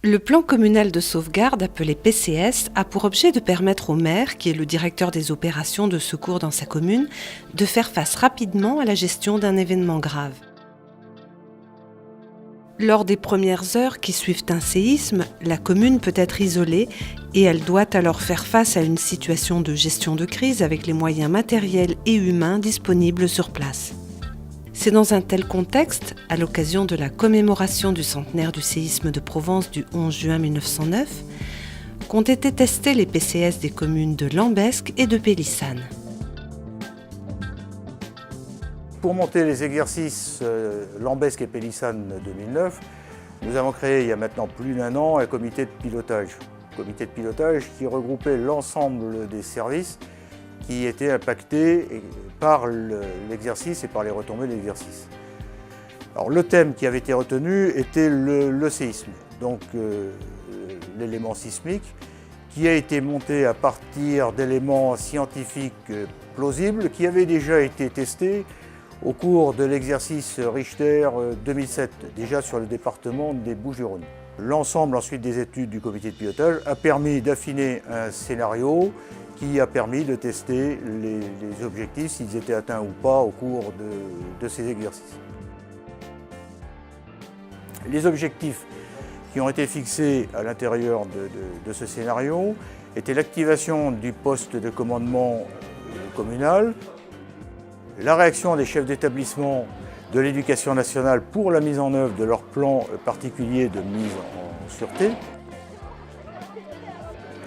Le plan communal de sauvegarde, appelé PCS, a pour objet de permettre au maire, qui est le directeur des opérations de secours dans sa commune, de faire face rapidement à la gestion d'un événement grave. Lors des premières heures qui suivent un séisme, la commune peut être isolée et elle doit alors faire face à une situation de gestion de crise avec les moyens matériels et humains disponibles sur place. C'est dans un tel contexte, à l'occasion de la commémoration du centenaire du séisme de Provence du 11 juin 1909, qu'ont été testés les PCS des communes de Lambesc et de Pélissane. Pour monter les exercices Lambesc et Pélissane 2009, nous avons créé il y a maintenant plus d'1 an un comité de pilotage. Comité de pilotage qui regroupait l'ensemble des services qui étaient impactés par l'exercice et par les retombées de l'exercice. Alors le thème qui avait été retenu était le séisme, donc l'élément sismique, qui a été monté à partir d'éléments scientifiques plausibles qui avaient déjà été testés au cours de l'exercice Richter 2007, déjà sur le département des Bouches-du-Rhône. L'ensemble ensuite des études du comité de pilotage a permis d'affiner un scénario qui a permis de tester les objectifs, s'ils étaient atteints ou pas au cours de ces exercices. Les objectifs qui ont été fixés à l'intérieur de ce scénario étaient l'activation du poste de commandement communal, la réaction des chefs d'établissement de l'éducation nationale pour la mise en œuvre de leur plan particulier de mise en sûreté,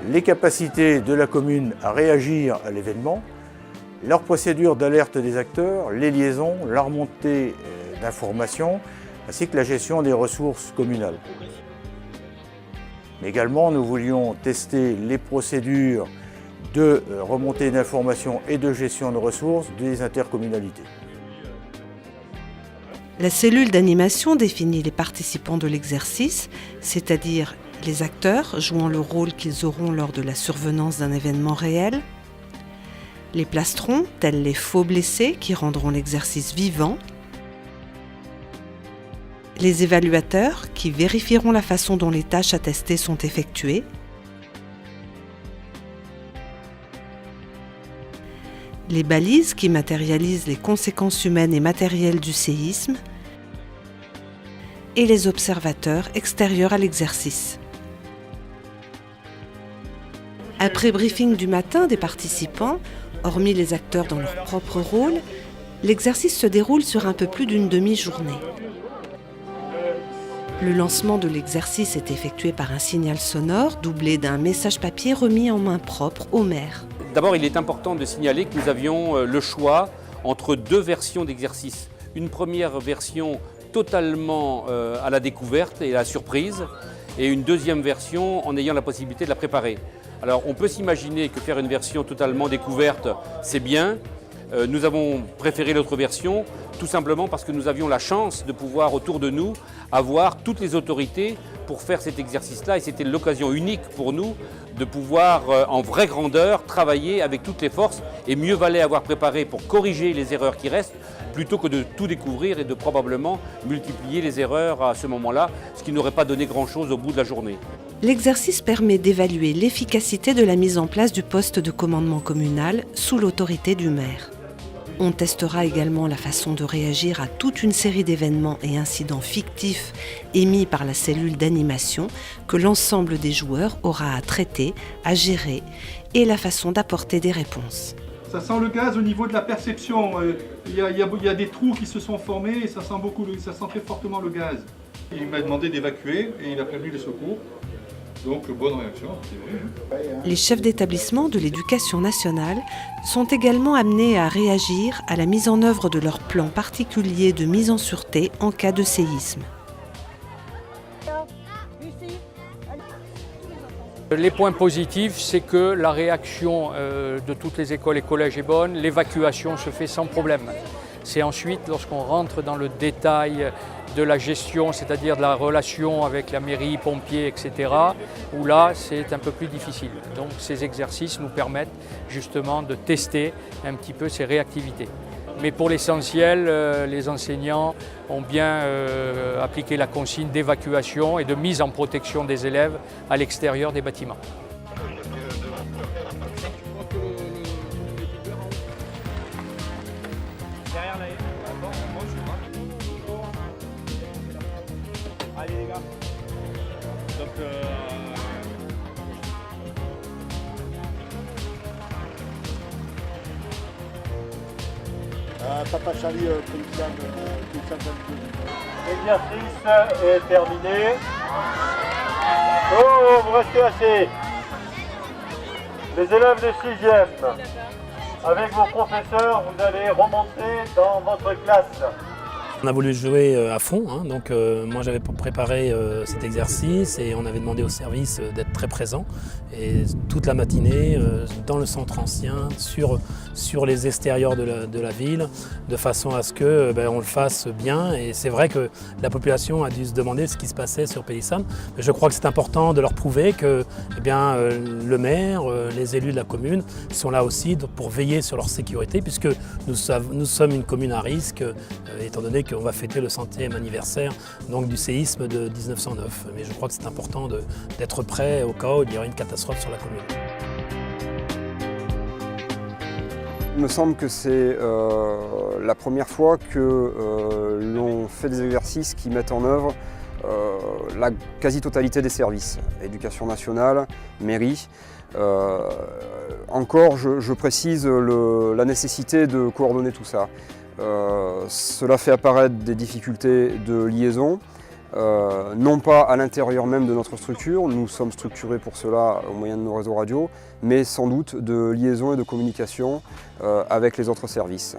les capacités de la commune à réagir à l'événement, leur procédure d'alerte des acteurs, les liaisons, la remontée d'informations, ainsi que la gestion des ressources communales. Mais également, nous voulions tester les procédures de remontée d'informations et de gestion de ressources des intercommunalités. La cellule d'animation définit les participants de l'exercice, c'est-à-dire les acteurs jouant le rôle qu'ils auront lors de la survenance d'un événement réel, les plastrons, tels les faux blessés qui rendront l'exercice vivant, les évaluateurs qui vérifieront la façon dont les tâches à tester sont effectuées, les balises qui matérialisent les conséquences humaines et matérielles du séisme, et les observateurs extérieurs à l'exercice. Après briefing du matin des participants, hormis les acteurs dans leur propre rôle, l'exercice se déroule sur un peu plus d'une demi-journée. Le lancement de l'exercice est effectué par un signal sonore doublé d'un message papier remis en main propre au maire. D'abord, il est important de signaler que nous avions le choix entre 2 versions d'exercice. Une première version totalement à la découverte et à la surprise, et une deuxième version en ayant la possibilité de la préparer. Alors on peut s'imaginer que faire une version totalement découverte, c'est bien. Nous avons préféré l'autre version, tout simplement parce que nous avions la chance de pouvoir autour de nous avoir toutes les autorités pour faire cet exercice-là, et c'était l'occasion unique pour nous de pouvoir en vraie grandeur travailler avec toutes les forces, et mieux valait avoir préparé pour corriger les erreurs qui restent plutôt que de tout découvrir et de probablement multiplier les erreurs à ce moment-là, ce qui n'aurait pas donné grand-chose au bout de la journée. L'exercice permet d'évaluer l'efficacité de la mise en place du poste de commandement communal sous l'autorité du maire. On testera également la façon de réagir à toute une série d'événements et incidents fictifs émis par la cellule d'animation que l'ensemble des joueurs aura à traiter, à gérer, et la façon d'apporter des réponses. Ça sent le gaz au niveau de la perception. Il y a des trous qui se sont formés et ça sent très fortement le gaz. Il m'a demandé d'évacuer et il a prévenu les secours. Donc, bonne réaction. Les chefs d'établissement de l'éducation nationale sont également amenés à réagir à la mise en œuvre de leur plan particulier de mise en sûreté en cas de séisme. Les points positifs, c'est que la réaction de toutes les écoles et collèges est bonne, l'évacuation se fait sans problème. C'est ensuite, lorsqu'on rentre dans le détail de la gestion, c'est-à-dire de la relation avec la mairie, pompiers, etc., où là, c'est un peu plus difficile. Donc ces exercices nous permettent justement de tester un petit peu ces réactivités. Mais pour l'essentiel, les enseignants ont bien appliqué la consigne d'évacuation et de mise en protection des élèves à l'extérieur des bâtiments. Allez les gars. Donc Papa Charlie, Christian 22. l'exercice est terminé. Oh, vous restez assis. Les élèves de 6e, avec vos professeurs, vous allez remonter dans votre classe. On a voulu jouer à fond, hein, donc moi j'avais préparé cet exercice et on avait demandé au service d'être très présent. Et toute la matinée, dans le centre ancien, sur les extérieurs de la ville, de façon à ce que on le fasse bien. Et c'est vrai que la population a dû se demander ce qui se passait sur Pélissane. Mais je crois que c'est important de leur prouver que le maire, les élus de la commune sont là aussi pour veiller sur leur sécurité, puisque nous sommes une commune à risque, étant donné qu'on va fêter le 100e anniversaire donc, du séisme de 1909. Mais je crois que c'est important d'être prêt au cas où il y aurait une catastrophe sur la commune. Il me semble que c'est la première fois que l'on fait des exercices qui mettent en œuvre la quasi-totalité des services, éducation nationale, mairie. Encore, je précise la nécessité de coordonner tout ça. Cela fait apparaître des difficultés de liaison, non pas à l'intérieur même de notre structure, nous sommes structurés pour cela au moyen de nos réseaux radio, mais sans doute de liaison et de communication avec les autres services.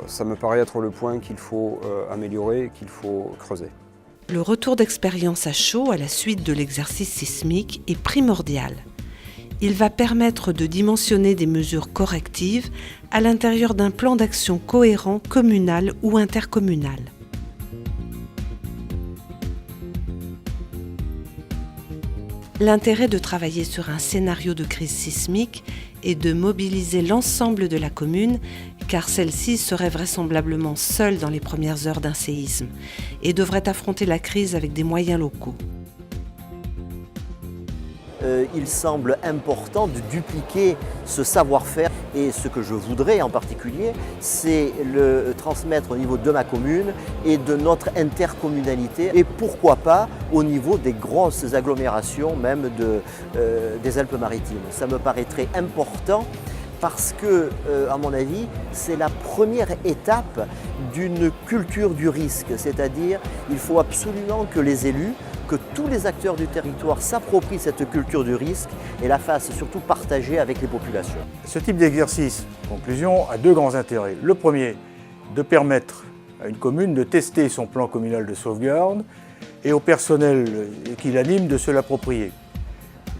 Ça me paraît être le point qu'il faut améliorer, qu'il faut creuser. Le retour d'expérience à chaud à la suite de l'exercice sismique est primordial. Il va permettre de dimensionner des mesures correctives à l'intérieur d'un plan d'action cohérent communal ou intercommunal. L'intérêt de travailler sur un scénario de crise sismique est de mobiliser l'ensemble de la commune, car celle-ci serait vraisemblablement seule dans les premières heures d'un séisme et devrait affronter la crise avec des moyens locaux. Il semble important de dupliquer ce savoir-faire et ce que je voudrais en particulier, c'est le transmettre au niveau de ma commune et de notre intercommunalité et pourquoi pas au niveau des grosses agglomérations même des Alpes-Maritimes. Ça me paraît très important parce que, à mon avis, c'est la première étape d'une culture du risque, c'est-à-dire il faut absolument que les élus, que tous les acteurs du territoire s'approprient cette culture du risque et la fassent surtout partager avec les populations. Ce type d'exercice, conclusion, a deux grands intérêts. Le premier, de permettre à une commune de tester son plan communal de sauvegarde et au personnel qui l'anime de se l'approprier.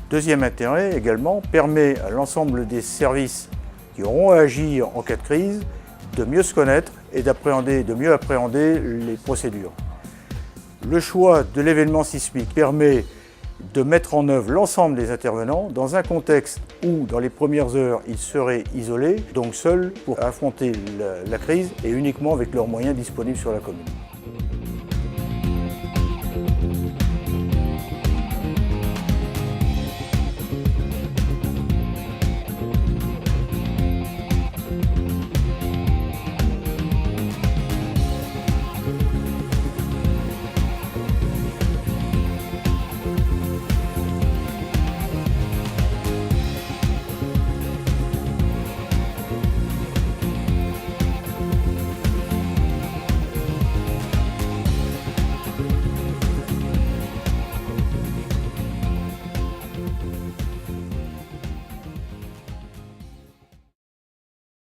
Deuxième intérêt également, permet à l'ensemble des services qui auront à agir en cas de crise de mieux se connaître et de mieux appréhender les procédures. Le choix de l'événement sismique permet de mettre en œuvre l'ensemble des intervenants dans un contexte où, dans les premières heures, ils seraient isolés, donc seuls pour affronter la crise et uniquement avec leurs moyens disponibles sur la commune.